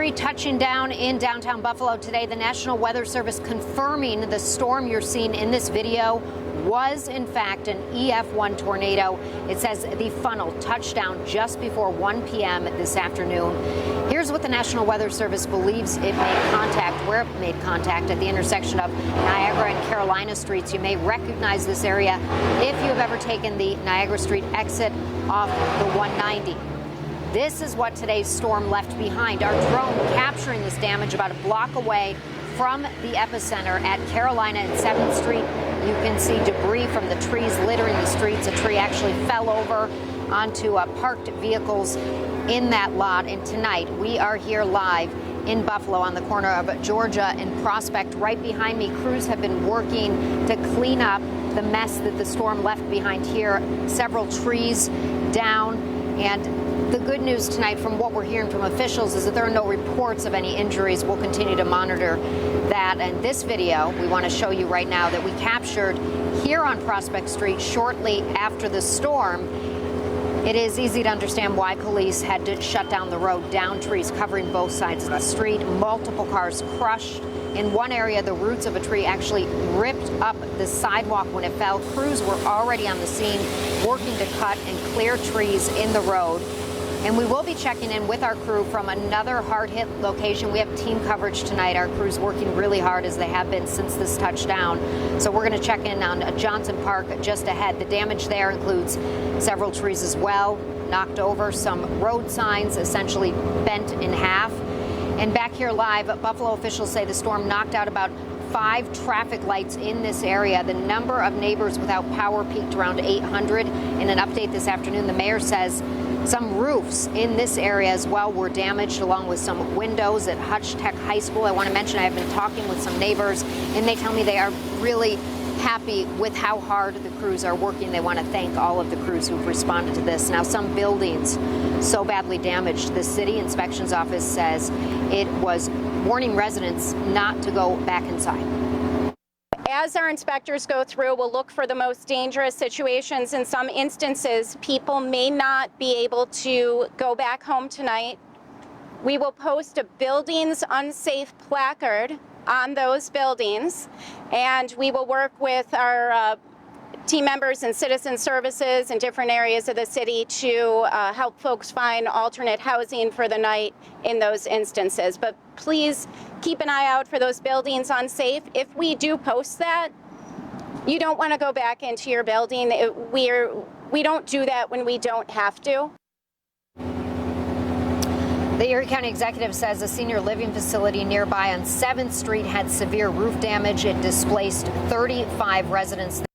Street touching down in downtown Buffalo today. The National Weather Service confirming the storm you're seeing in this video was in fact an EF1 tornado. It says the funnel touched down just before 1 p.m. this afternoon. Here's what the National Weather Service believes it made contact, where it made contact at the intersection of Niagara and Carolina Streets. You may recognize this area if you have ever taken the Niagara Street exit off the 190. This is what today's storm left behind. Our drone capturing this damage about a block away from the epicenter at Carolina and 7th Street. You can see debris from the trees littering the streets. A tree actually fell over onto parked vehicles in that lot. And tonight we are here live in Buffalo on the corner of Georgia and Prospect. Right behind me, crews have been working to clean up the mess that the storm left behind here. Several trees down. And the good news tonight from what we're hearing from officials is that there are no reports of any injuries. We'll continue to monitor that. And this video we want to show you right now that we captured here on Prospect Street shortly after the storm. It is easy to understand why police had to shut down the road. Down trees covering both sides of the street. Multiple cars crushed. In one area, the roots of a tree actually ripped up the sidewalk when it fell. Crews were already on the scene working to cut and clear trees in the road. And we will be checking in with our crew from another hard-hit location. We have team coverage tonight. Our crew's working really hard, as they have been since this touchdown. So we're going to check in on Johnson Park just ahead. The damage there includes several trees as well, knocked over, some road signs essentially bent in half. And back here live, Buffalo officials say the storm knocked out about 5 traffic lights in this area. The number of neighbors without power peaked around 800. In an update this afternoon, the mayor says some roofs in this area as well were damaged, along with some windows at Hutch Tech High School. I want to mention I've been talking with some neighbors, and they tell me they are really happy with how hard the crews are working. They want to thank all of the crews who've responded to this. Now, some buildings so badly damaged, the city inspections office says it was warning residents not to go back inside. As our inspectors go through, we'll look for the most dangerous situations. In some instances, people may not be able to go back home tonight. We will post a buildings unsafe placard on those buildings, and we will work with our team members and citizen services in different areas of the city to help folks find alternate housing for the night in those instances. But please keep an eye out for those buildings unsafe. If we do post that, you don't want to go back into your building. We don't do that when we don't have to. The Erie County executive says a senior living facility nearby on 7th Street had severe roof damage. It displaced 35 residents.